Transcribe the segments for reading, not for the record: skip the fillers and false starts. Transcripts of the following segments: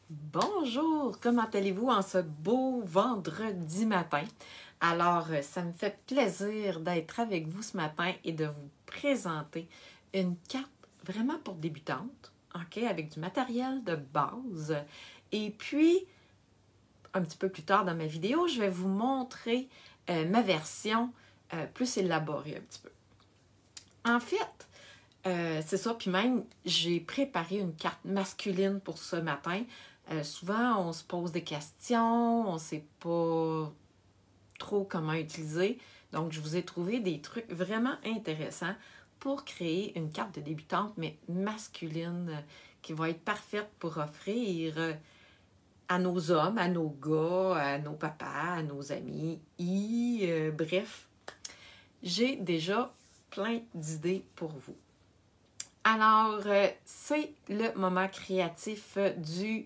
Bonjour, comment allez-vous en ce beau vendredi matin? Alors, ça me fait plaisir d'être avec vous ce matin et de vous présenter une carte vraiment pour débutantes, ok, avec du matériel de base. Et puis, un petit peu plus tard dans ma vidéo, je vais vous montrer ma version plus élaborée un petit peu. En fait, c'est ça, puis même, j'ai préparé une carte masculine pour ce matin. Souvent, on se pose des questions, on ne sait pas trop comment utiliser. Donc, je vous ai trouvé des trucs vraiment intéressants pour créer une carte de débutante, mais masculine, qui va être parfaite pour offrir à nos hommes, à nos gars, à nos papas, à nos amis. Bref, j'ai déjà plein d'idées pour vous. Alors, c'est le moment créatif du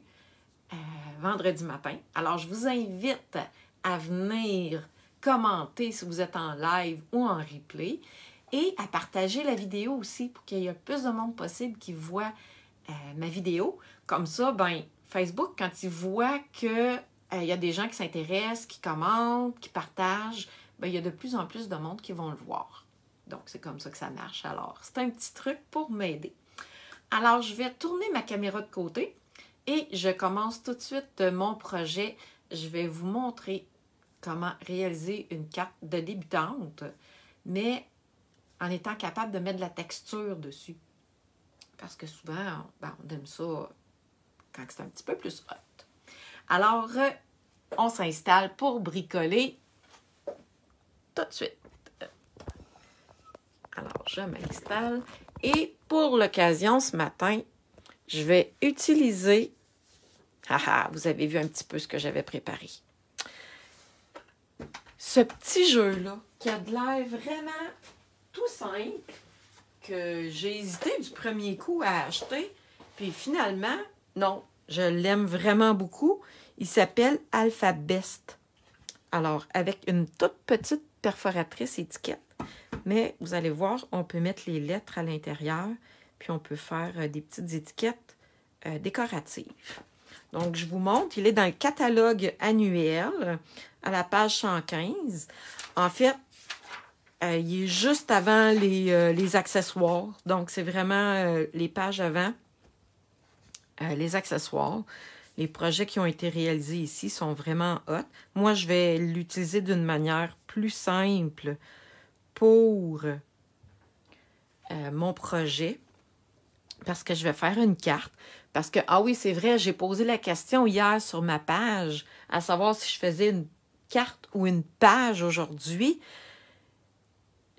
vendredi matin. Alors, je vous invite à venir commenter si vous êtes en live ou en replay et à partager la vidéo aussi pour qu'il y ait le plus de monde possible qui voit ma vidéo. Comme ça, ben, Facebook, quand il voit qu'il y a des gens qui s'intéressent, qui commentent, qui partagent, ben, il y a de plus en plus de monde qui vont le voir. Donc, c'est comme ça que ça marche. Alors, c'est un petit truc pour m'aider. Alors, je vais tourner ma caméra de côté et je commence tout de suite mon projet. Je vais vous montrer comment réaliser une carte de débutante, mais en étant capable de mettre de la texture dessus. Parce que souvent, ben, on aime ça quand c'est un petit peu plus hot. Alors, on s'installe pour bricoler tout de suite. Alors, je m'installe. Et pour l'occasion, ce matin, je vais utiliser... vous avez vu un petit peu ce que j'avais préparé. Ce petit jeu-là, qui a de l'air vraiment tout simple, que j'ai hésité du premier coup à acheter, puis finalement, non, je l'aime vraiment beaucoup. Il s'appelle Alphabest. Alors, avec une toute petite perforatrice étiquette, mais vous allez voir, on peut mettre les lettres à l'intérieur, puis on peut faire des petites étiquettes décoratives. Donc, je vous montre, il est dans le catalogue annuel, à la page 115. En fait, il est juste avant les accessoires. Donc, c'est vraiment les pages avant les accessoires. Les projets qui ont été réalisés ici sont vraiment hot. Moi, je vais l'utiliser d'une manière plus simple pour mon projet parce que je vais faire une carte. Parce que, ah oui, c'est vrai, j'ai posé la question hier sur ma page à savoir si je faisais une carte ou une page aujourd'hui.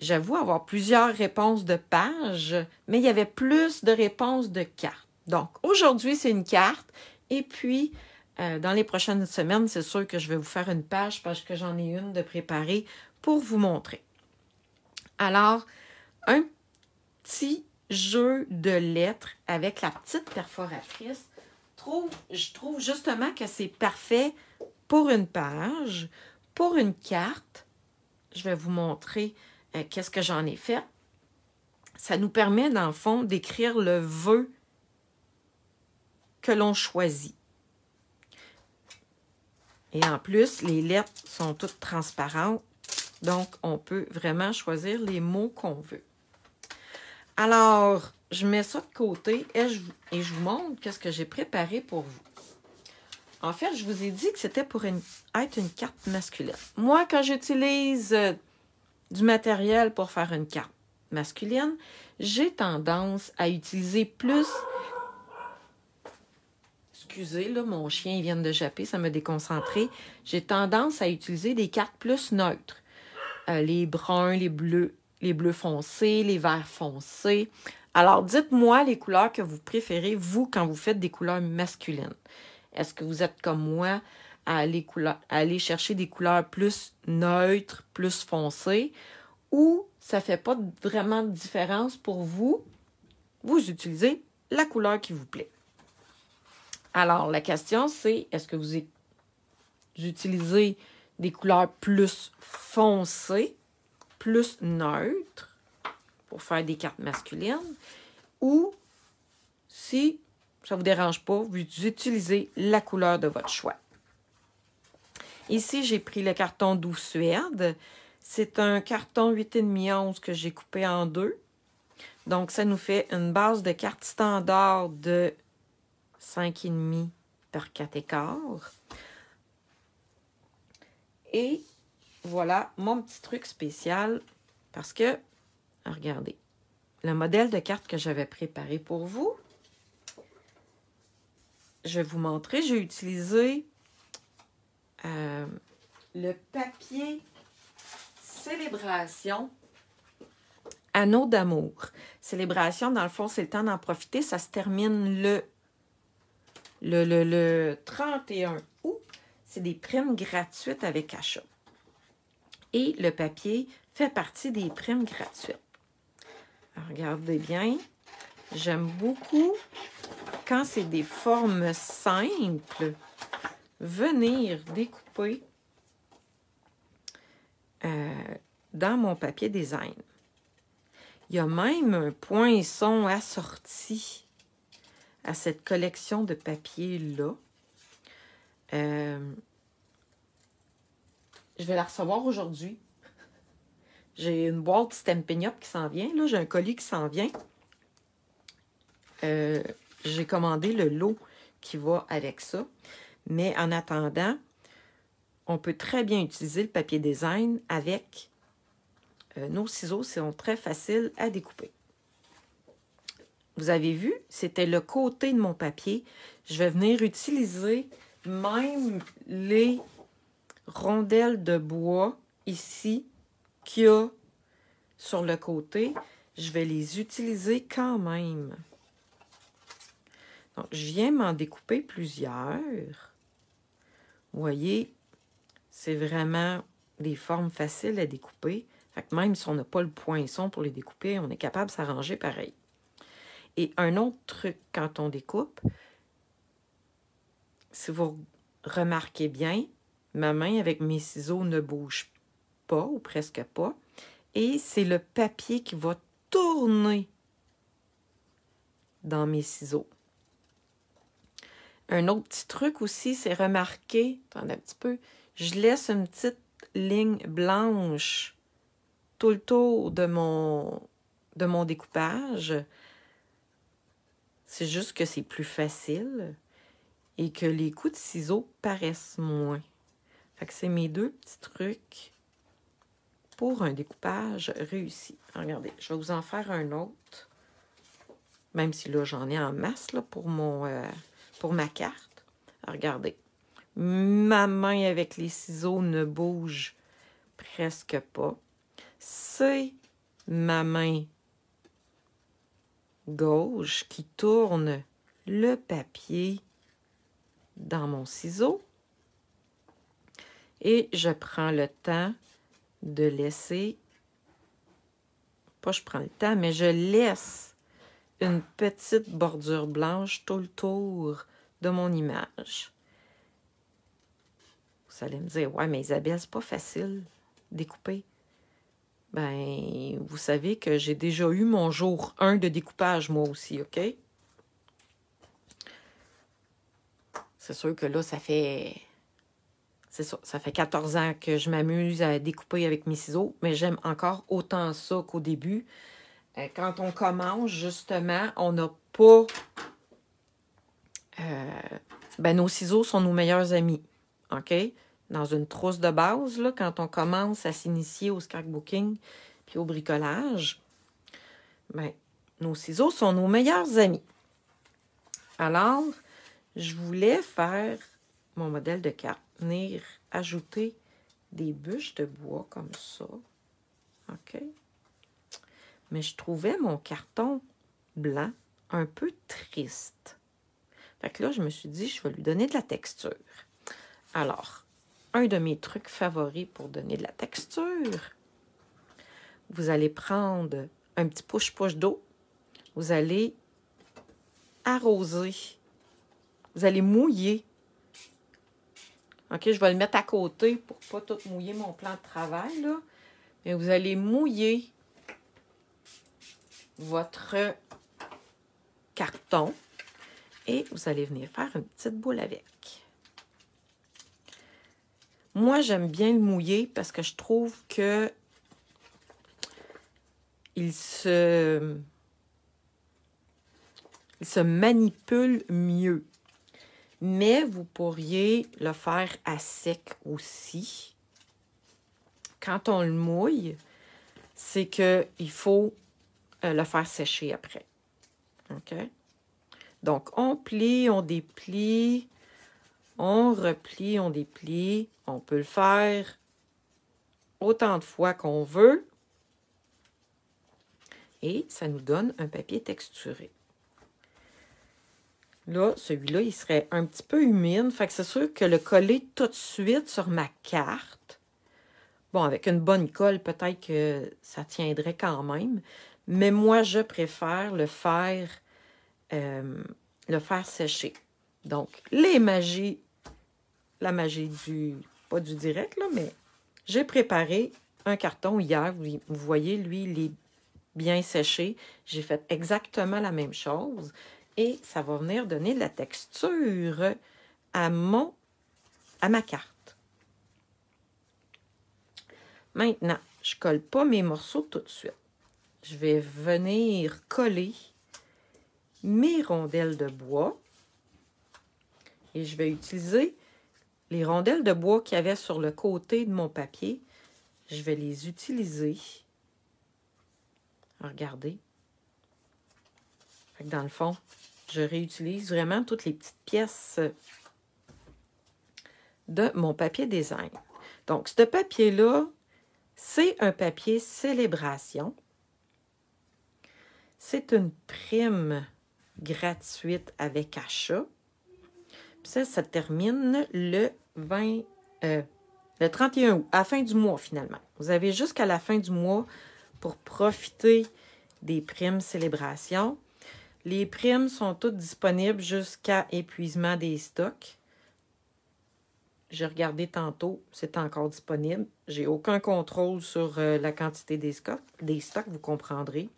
J'avoue avoir plusieurs réponses de pages, mais il y avait plus de réponses de cartes. Donc, aujourd'hui, c'est une carte. Et puis, dans les prochaines semaines, c'est sûr que je vais vous faire une page parce que j'en ai une de préparée pour vous montrer. Alors, un petit jeu de lettres avec la petite perforatrice. Je trouve justement que c'est parfait pour une page, pour une carte. Je vais vous montrer qu'est-ce que j'en ai fait. Ça nous permet, dans le fond, d'écrire le vœu que l'on choisit. Et en plus, les lettres sont toutes transparentes, donc on peut vraiment choisir les mots qu'on veut. Alors, je mets ça de côté et je vous montre qu'est-ce que j'ai préparé pour vous. En fait, je vous ai dit que c'était pour être une carte masculine. Moi, quand j'utilise du matériel pour faire une carte masculine, j'ai tendance à utiliser plus... Excusez, là, mon chien vient de japper, ça m'a déconcentré. J'ai tendance à utiliser des cartes plus neutres. Les bruns, les bleus foncés, les verts foncés. Alors, dites-moi les couleurs que vous préférez, vous, quand vous faites des couleurs masculines. Est-ce que vous êtes comme moi à aller chercher des couleurs plus neutres, plus foncées, ou ça ne fait pas vraiment de différence pour vous? Vous utilisez la couleur qui vous plaît. Alors, la question, c'est, est-ce que vous utilisez des couleurs plus foncées, plus neutres, pour faire des cartes masculines, ou si ça ne vous dérange pas, vous utilisez la couleur de votre choix. Ici, j'ai pris le carton Douce Suède. C'est un carton 8,5 onces que j'ai coupé en deux. Donc, ça nous fait une base de carte standard de 5,5 par 4,15. Et voilà mon petit truc spécial parce que, regardez, le modèle de carte que j'avais préparé pour vous, je vais vous montrer. J'ai utilisé le papier Célébration Anneau d'amour. Célébration, dans le fond, c'est le temps d'en profiter. Ça se termine le 31 août. C'est des primes gratuites avec achat. Et le papier fait partie des primes gratuites. Alors, regardez bien. J'aime beaucoup quand c'est des formes simples, venir découper dans mon papier design. Il y a même un poinçon assorti à cette collection de papiers-là. Je vais la recevoir aujourd'hui. J'ai une boîte Stampin' Up qui s'en vient. Là, j'ai un colis qui s'en vient. J'ai commandé le lot qui va avec ça. Mais en attendant, on peut très bien utiliser le papier design avec nos ciseaux. Ils sont très faciles à découper. Vous avez vu, c'était le côté de mon papier. Je vais venir utiliser même les rondelles de bois ici qu'il y a sur le côté. Je vais les utiliser quand même. Donc, je viens m'en découper plusieurs. Vous voyez, c'est vraiment des formes faciles à découper. Fait que même si on n'a pas le poinçon pour les découper, on est capable de s'arranger pareil. Et un autre truc quand on découpe, si vous remarquez bien, ma main avec mes ciseaux ne bouge pas ou presque pas. Et c'est le papier qui va tourner dans mes ciseaux. Un autre petit truc aussi, c'est remarquer, attendez un petit peu, je laisse une petite ligne blanche tout le tour de mon découpage. C'est juste que c'est plus facile et que les coups de ciseaux paraissent moins. Fait que c'est mes deux petits trucs pour un découpage réussi. Regardez, je vais vous en faire un autre. Même si là, j'en ai en masse là, pour ma carte. Regardez. Ma main avec les ciseaux ne bouge presque pas. C'est ma main gauche qui tourne le papier dans mon ciseau. Et je prends le temps de laisser, pas je prends le temps, mais je laisse une petite bordure blanche tout le tour de mon image. Vous allez me dire, ouais, mais Isabelle, c'est pas facile découper. Ben, vous savez que j'ai déjà eu mon jour 1 de découpage, moi aussi, OK? C'est sûr que là, ça fait 14 ans que je m'amuse à découper avec mes ciseaux, mais j'aime encore autant ça qu'au début. Quand on commence, justement, on n'a pas... nos ciseaux sont nos meilleurs amis, OK? Dans une trousse de base, là, quand on commence à s'initier au scrapbooking puis au bricolage, nos ciseaux sont nos meilleurs amis. Alors, je voulais faire mon modèle de carte, venir ajouter des bûches de bois comme ça, OK? Mais je trouvais mon carton blanc un peu triste. Fait que là, je me suis dit, je vais lui donner de la texture. Alors, un de mes trucs favoris pour donner de la texture, vous allez prendre un petit push-push d'eau, vous allez arroser, vous allez mouiller. OK, je vais le mettre à côté pour ne pas tout mouiller mon plan de travail, là. Mais vous allez mouiller votre carton Et vous allez venir faire une petite boule avec. Moi, j'aime bien le mouiller parce que je trouve que il se manipule mieux. Mais vous pourriez le faire à sec aussi. Quand on le mouille, c'est qu'il faut le faire sécher après. OK? Donc, on plie, on déplie, on replie, on déplie. On peut le faire autant de fois qu'on veut. Et ça nous donne un papier texturé. Là, celui-là, il serait un petit peu humide. Fait que c'est sûr que le coller tout de suite sur ma carte, bon, avec une bonne colle, peut-être que ça tiendrait quand même. Mais moi, je préfère le faire sécher. Donc, la magie pas du direct, là, mais j'ai préparé un carton hier. Vous voyez, lui, il est bien séché. J'ai fait exactement la même chose. Et ça va venir donner de la texture à ma carte. Maintenant, je ne colle pas mes morceaux tout de suite. Je vais venir coller mes rondelles de bois. Et je vais utiliser les rondelles de bois qu'il y avait sur le côté de mon papier. Je vais les utiliser. Regardez. Dans le fond, je réutilise vraiment toutes les petites pièces de mon papier design. Donc, ce papier-là, c'est un papier célébration. C'est une prime gratuite avec achat. Puis ça termine le 31 août, à la fin du mois finalement. Vous avez jusqu'à la fin du mois pour profiter des primes célébration. Les primes sont toutes disponibles jusqu'à épuisement des stocks. J'ai regardé tantôt, c'est encore disponible. J'ai aucun contrôle sur la quantité des stocks, vous comprendrez.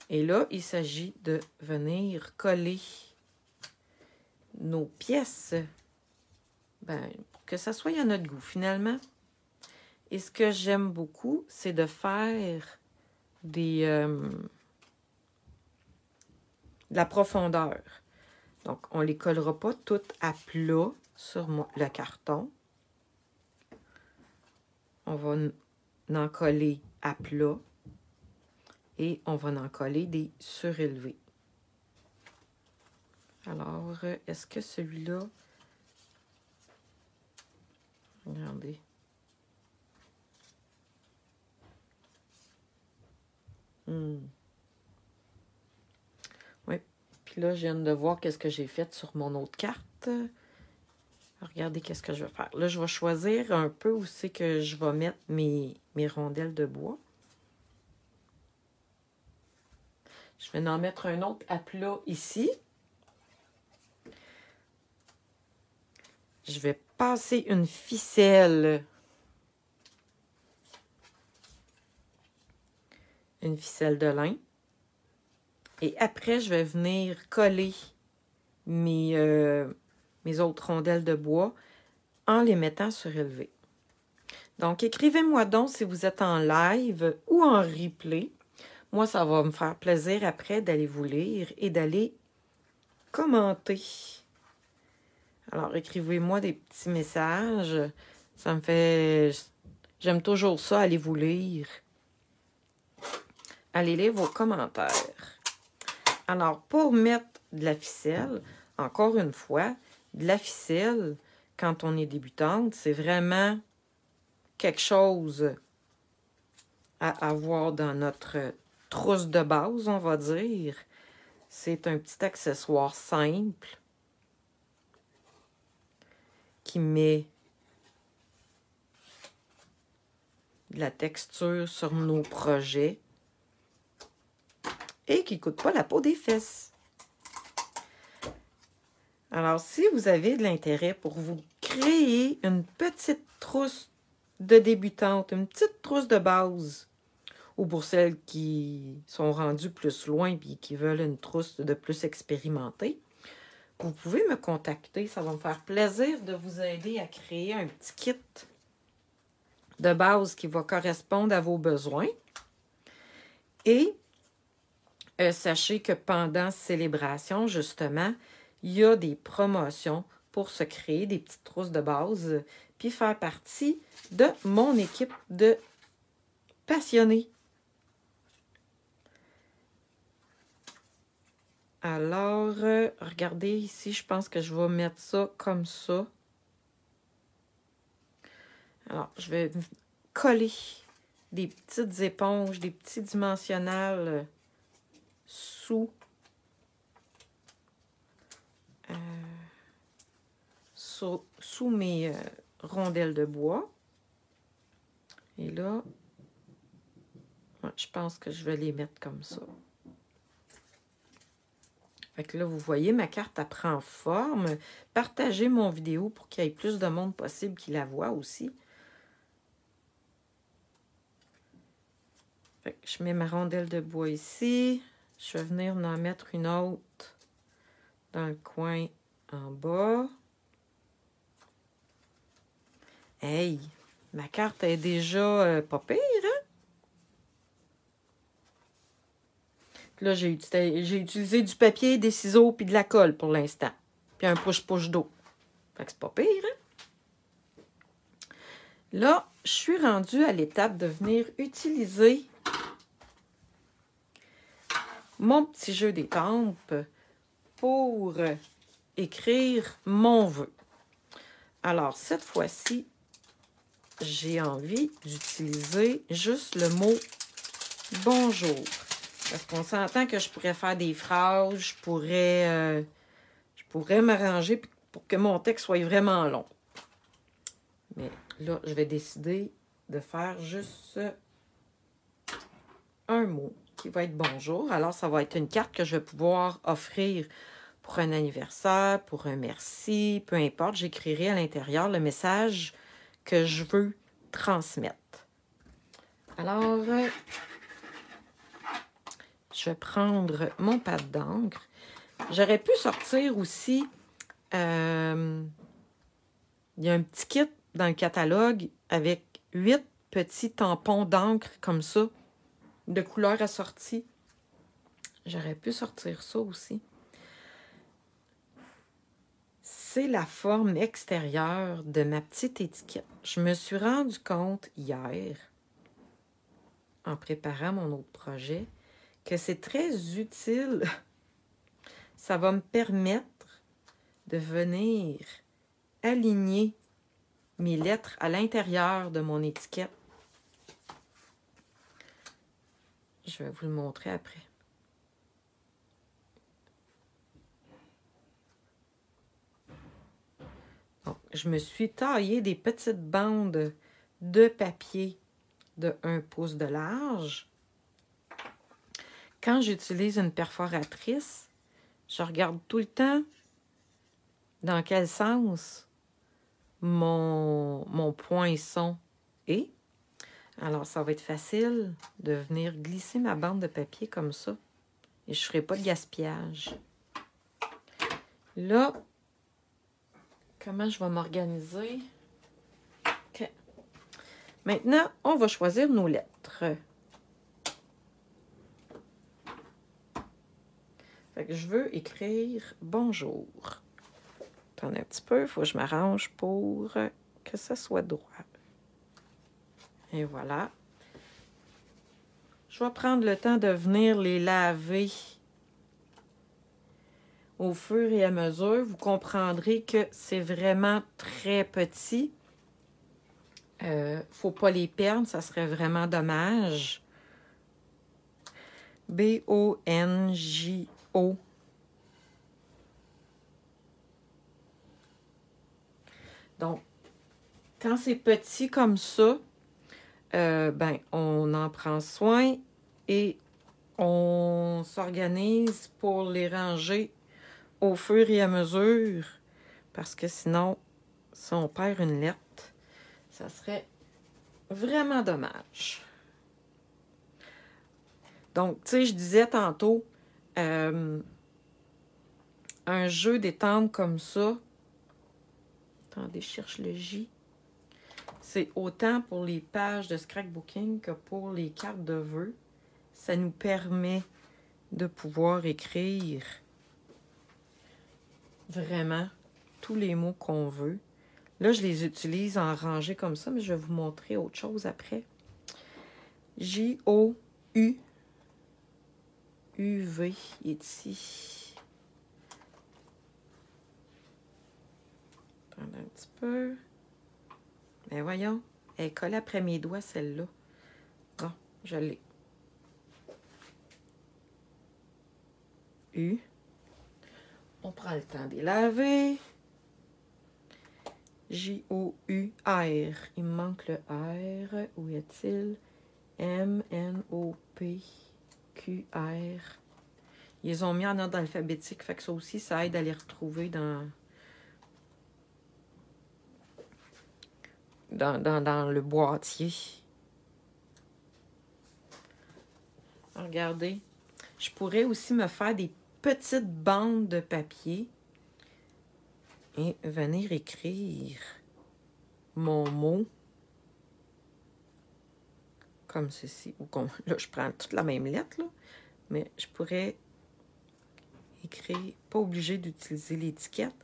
Et là, il s'agit de venir coller nos pièces, pour que ça soit à notre goût finalement. Et ce que j'aime beaucoup, c'est de faire de la profondeur. Donc, on ne les collera pas toutes à plat sur le carton. On va en coller à plat et on va en coller des surélevés. Alors, est-ce que celui-là... Regardez. Oui. Puis là, je viens de voir qu'est-ce que j'ai fait sur mon autre carte. Regardez qu'est-ce que je vais faire. Là, je vais choisir un peu où c'est que je vais mettre mes rondelles de bois. Je vais en mettre un autre à plat ici. Je vais passer une ficelle. Une ficelle de lin. Et après, je vais venir coller mes autres rondelles de bois en les mettant surélevées. Donc, écrivez-moi donc si vous êtes en live ou en replay. Moi, ça va me faire plaisir après d'aller vous lire et d'aller commenter. Alors, écrivez-moi des petits messages. Ça me fait... J'aime toujours ça, aller vous lire. Allez lire vos commentaires. Alors, pour mettre de la ficelle, encore une fois, de la ficelle, quand on est débutante, c'est vraiment quelque chose à avoir dans notre trousse de base, on va dire. C'est un petit accessoire simple qui met de la texture sur nos projets et qui ne coûte pas la peau des fesses. Alors, si vous avez de l'intérêt pour vous créer une petite trousse de débutante, une petite trousse de base, ou pour celles qui sont rendues plus loin et qui veulent une trousse de plus expérimentée, vous pouvez me contacter. Ça va me faire plaisir de vous aider à créer un petit kit de base qui va correspondre à vos besoins. Et sachez que pendant célébration, justement, il y a des promotions pour se créer des petites trousses de base puis faire partie de mon équipe de passionnés. Alors, regardez ici, je pense que je vais mettre ça comme ça. Alors, je vais coller des petites éponges, des petits dimensionnels sous mes rondelles de bois. Et là, je pense que je vais les mettre comme ça. Fait que là, vous voyez, ma carte, elle prend forme. Partagez mon vidéo pour qu'il y ait plus de monde possible qui la voit aussi. Fait que je mets ma rondelle de bois ici. Je vais venir en mettre une autre dans le coin en bas. Hey, ma carte est déjà pas pire, hein? Là, j'ai utilisé du papier, des ciseaux puis de la colle pour l'instant. Puis un push-push d'eau. Fait que c'est pas pire, hein? Là, je suis rendue à l'étape de venir utiliser mon petit jeu d'étampes pour écrire mon vœu. Alors, cette fois-ci, j'ai envie d'utiliser juste le mot « bonjour ». Parce qu'on s'entend que je pourrais faire des phrases, je pourrais m'arranger pour que mon texte soit vraiment long. Mais là, je vais décider de faire juste un mot qui va être bonjour. Alors, ça va être une carte que je vais pouvoir offrir pour un anniversaire, pour un merci, peu importe. J'écrirai à l'intérieur le message que je veux transmettre. Alors, je vais prendre mon pad d'encre. J'aurais pu sortir aussi, il y a un petit kit dans le catalogue avec 8 petits tampons d'encre comme ça, de couleurs assorties. J'aurais pu sortir ça aussi. C'est la forme extérieure de ma petite étiquette. Je me suis rendu compte hier, en préparant mon autre projet, que c'est très utile. Ça va me permettre de venir aligner mes lettres à l'intérieur de mon étiquette. Je vais vous le montrer après. Donc, je me suis taillé des petites bandes de papier de 1 pouce de large. Quand j'utilise une perforatrice, je regarde tout le temps dans quel sens mon poinçon est. Alors, ça va être facile de venir glisser ma bande de papier comme ça. Et je ne ferai pas de gaspillage. Là, comment je vais m'organiser? OK. Maintenant, on va choisir nos lettres. Fait que je veux écrire « Bonjour ». Attendez un petit peu, il faut que je m'arrange pour que ça soit droit. Et voilà. Je vais prendre le temps de venir les laver au fur et à mesure. Vous comprendrez que c'est vraiment très petit. Faut pas les perdre, ça serait vraiment dommage. B-O-N-J-O. Donc, quand c'est petit comme ça, ben, on en prend soin et on s'organise pour les ranger au fur et à mesure. Parce que sinon, si on perd une lettre, ça serait vraiment dommage. Donc, tu sais, je disais tantôt, un jeu d'étampe comme ça, attendez, je cherche le J, c'est autant pour les pages de scrapbooking que pour les cartes de vœux. Ça nous permet de pouvoir écrire vraiment tous les mots qu'on veut. Là, je les utilise en rangée comme ça, mais je vais vous montrer autre chose après. J-O-U. U-V, il est ici. Attendez un petit peu. Ben voyons, elle est collée après mes doigts, celle-là. Bon, je l'ai. U. On prend le temps de les laver. J-O-U-R. Il me manque le R. Où est-il? M-N-O-P-Q-R. Ils les ont mis en ordre alphabétique. Fait que ça aussi, ça aide à les retrouver dans le boîtier. Regardez. Je pourrais aussi me faire des petites bandes de papier et venir écrire mon mot comme ceci. Ou comme, là, je prends toute la même lettre, là, mais je pourrais écrire, pas obligé d'utiliser l'étiquette,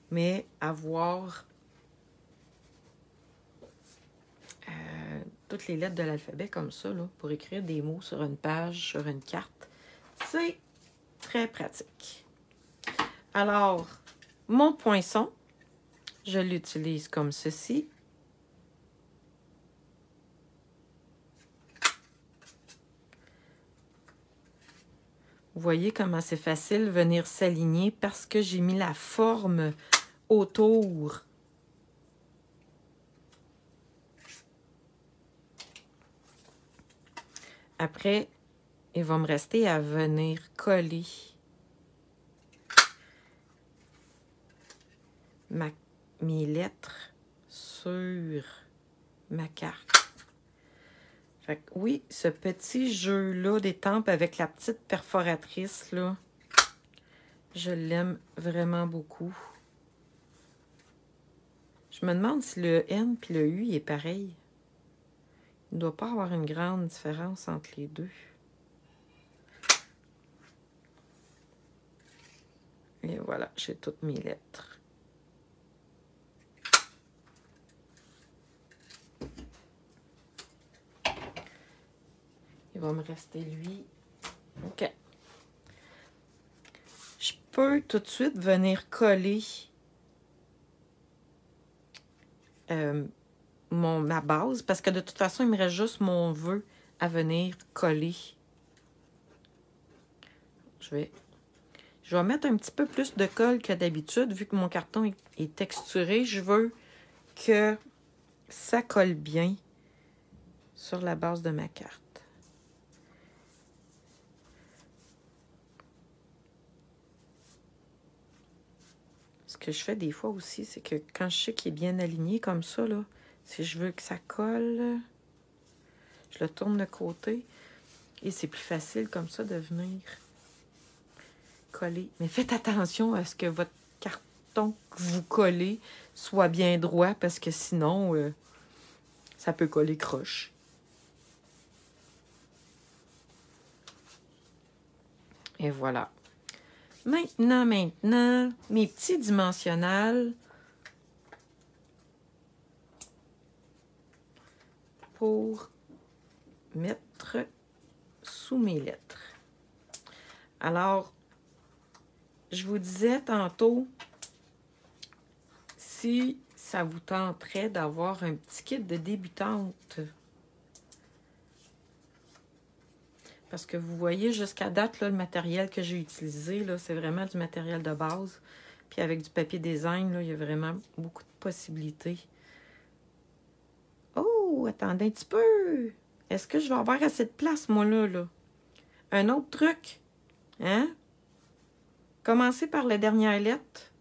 mais avoir toutes les lettres de l'alphabet comme ça, là, pour écrire des mots sur une page, sur une carte. C'est très pratique. Alors, mon poinçon, je l'utilise comme ceci. Vous voyez comment c'est facile de venir s'aligner parce que j'ai mis la forme autour. Après, il va me rester à venir coller mes lettres sur ma carte. Fait que oui, ce petit jeu-là d'étampes avec la petite perforatrice, là, je l'aime vraiment beaucoup. Je me demande si le N puis le U il est pareil. Il ne doit pas avoir une grande différence entre les deux. Et voilà, j'ai toutes mes lettres. Il va me rester lui. OK. Je peux tout de suite venir coller ma base parce que de toute façon, il me reste juste mon vœu à venir coller. Je vais mettre un petit peu plus de colle que d'habitude vu que mon carton est texturé. Je veux que ça colle bien sur la base de ma carte. Ce que je fais des fois aussi, c'est que quand je sais qu'il est bien aligné comme ça, là, si je veux que ça colle, je le tourne de côté et c'est plus facile comme ça de venir coller. Mais faites attention à ce que votre carton que vous collez soit bien droit parce que sinon, ça peut coller croche. Et voilà. Maintenant, mes petits dimensionnels pour mettre sous mes lettres. Alors, je vous disais tantôt, si ça vous tenterait d'avoir un petit kit de débutante, parce que vous voyez jusqu'à date, là, le matériel que j'ai utilisé, c'est vraiment du matériel de base. Puis avec du papier design, là, il y a vraiment beaucoup de possibilités. Oh, attendez un petit peu! Est-ce que je vais avoir assez de place, moi, là? Un autre truc, hein? Commencez par la dernière lettre.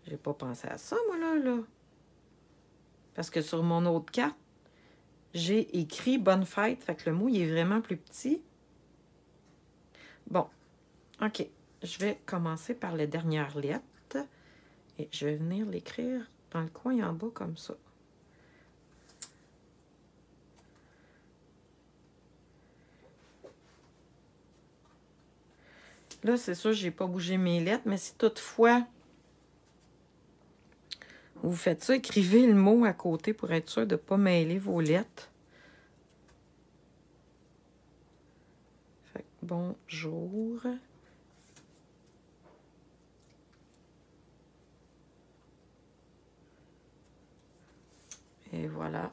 J'ai pas pensé à ça, moi, là. Parce que sur mon autre carte, j'ai écrit bonne fête. Fait que le mot, il est vraiment plus petit. Bon, OK. Je vais commencer par les dernières lettres. Et je vais venir l'écrire dans le coin en bas comme ça. Là, c'est sûr, je n'ai pas bougé mes lettres, mais si toutefois vous faites ça, écrivez le mot à côté pour être sûr de ne pas mêler vos lettres. Fait que bonjour. Et voilà.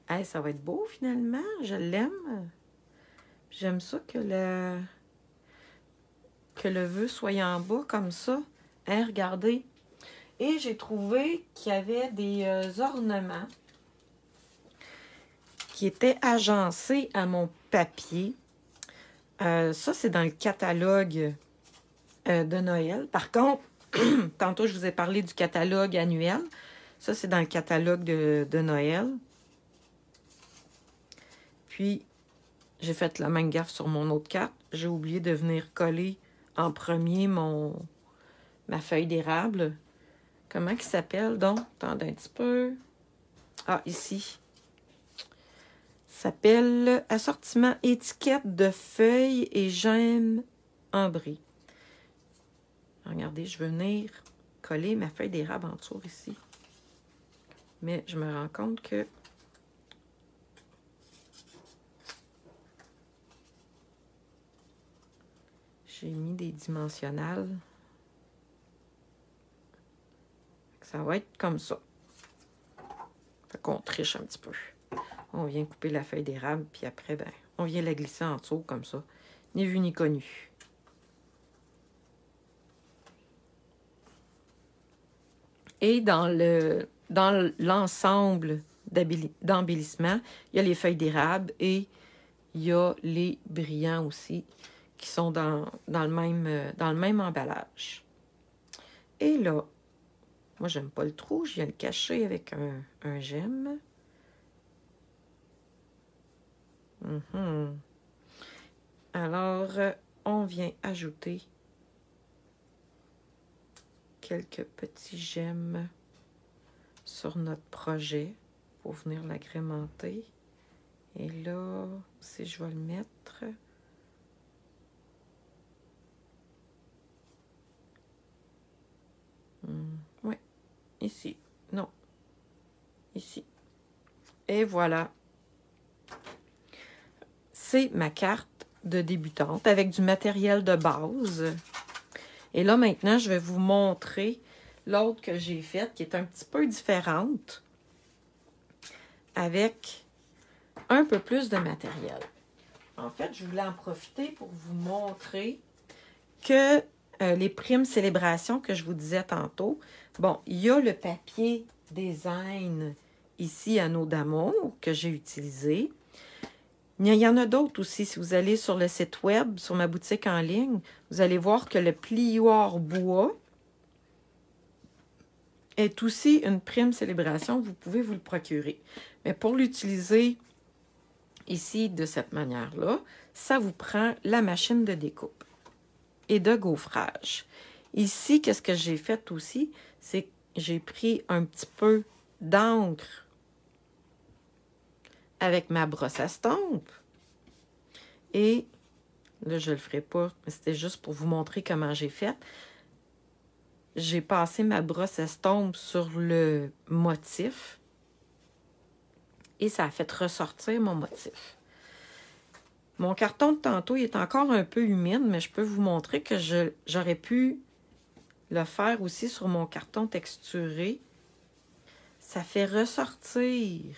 Hey, ça va être beau finalement. Je l'aime. J'aime ça que le vœu soit en bas comme ça. Hein, regardez. Et j'ai trouvé qu'il y avait des ornements qui étaient agencés à mon papier. Ça, c'est dans le catalogue de Noël. Par contre, tantôt, je vous ai parlé du catalogue annuel. Ça, c'est dans le catalogue de Noël. Puis, j'ai fait la même gaffe sur mon autre carte. J'ai oublié de venir coller en premier ma feuille d'érable. Comment il s'appelle donc? Attendez un petit peu. Ah, ici. S'appelle assortiment étiquette de feuilles et gemmes ambrées. Regardez, je vais venir coller ma feuille d'érable en dessous ici. Mais je me rends compte que j'ai mis des dimensionnels. Ça va être comme ça. Fait qu'on triche un petit peu. On vient couper la feuille d'érable, puis après, ben, on vient la glisser en dessous comme ça. Ni vu ni connu. Et dans l'ensemble d'embellissement, il y a les feuilles d'érable et il y a les brillants aussi qui sont dans le même emballage. Et là, moi, j'aime pas le trou. Je viens le cacher avec un gemme. Alors, on vient ajouter quelques petits gemmes sur notre projet pour venir l'agrémenter. Et là, si je vais le mettre... oui, ici. Non, ici. Et voilà. C'est ma carte de débutante avec du matériel de base. Et là, maintenant, je vais vous montrer l'autre que j'ai faite, qui est un petit peu différente, avec un peu plus de matériel. En fait, je voulais en profiter pour vous montrer que les primes célébrations que je vous disais tantôt, bon, il y a le papier design ici à Nos d'amour que j'ai utilisé. Il y en a d'autres aussi. Si vous allez sur le site web, sur ma boutique en ligne, vous allez voir que le plioir bois est aussi une prime célébration. Vous pouvez vous le procurer. Mais pour l'utiliser ici de cette manière-là, ça vous prend la machine de découpe et de gaufrage. Ici, qu'est-ce que j'ai fait aussi? C'est que j'ai pris un petit peu d'encre avec ma brosse à stompe. Et là, je ne le ferai pas, mais c'était juste pour vous montrer comment j'ai fait. J'ai passé ma brosse à stompe sur le motif et ça a fait ressortir mon motif. Mon carton de tantôt, il est encore un peu humide, mais je peux vous montrer que j'aurais pu le faire aussi sur mon carton texturé. Ça fait ressortir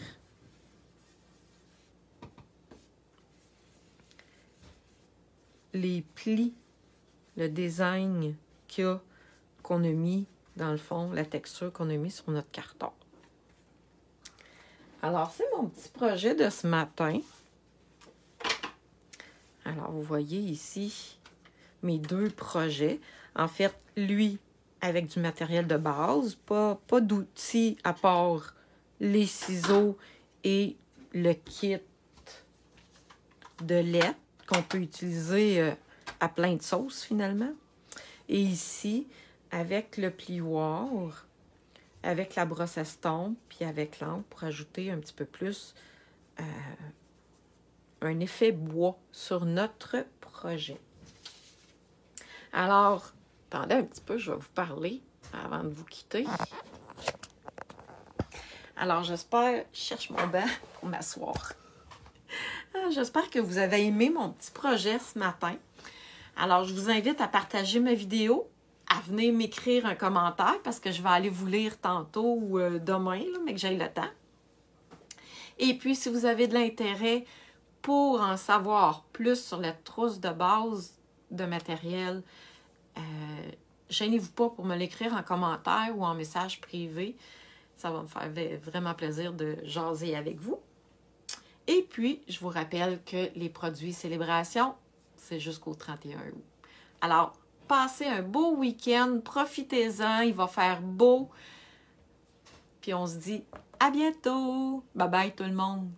les plis, le design qu'on a mis, dans le fond, la texture qu'on a mis sur notre carton. Alors, c'est mon petit projet de ce matin. Alors, vous voyez ici mes deux projets. En fait, lui, avec du matériel de base, pas d'outils à part les ciseaux et le kit de lait qu'on peut utiliser à plein de sauces finalement. Et ici, avec le plioir, avec la brosse à estompe, puis avec l'encre pour ajouter un petit peu plus un effet bois sur notre projet. Alors, attendez un petit peu, je vais vous parler avant de vous quitter. Alors, j'espère, je cherche mon banc pour m'asseoir. J'espère que vous avez aimé mon petit projet ce matin. Alors, je vous invite à partager ma vidéo, à venir m'écrire un commentaire parce que je vais aller vous lire tantôt ou demain, là, mais que j'aille le temps. Et puis, si vous avez de l'intérêt pour en savoir plus sur la trousse de base de matériel, gênez-vous pas pour me l'écrire en commentaire ou en message privé. Ça va me faire vraiment plaisir de jaser avec vous. Et puis, je vous rappelle que les produits célébration, c'est jusqu'au 31 août. Alors, passez un beau week-end, profitez-en, il va faire beau. Puis on se dit à bientôt. Bye bye tout le monde.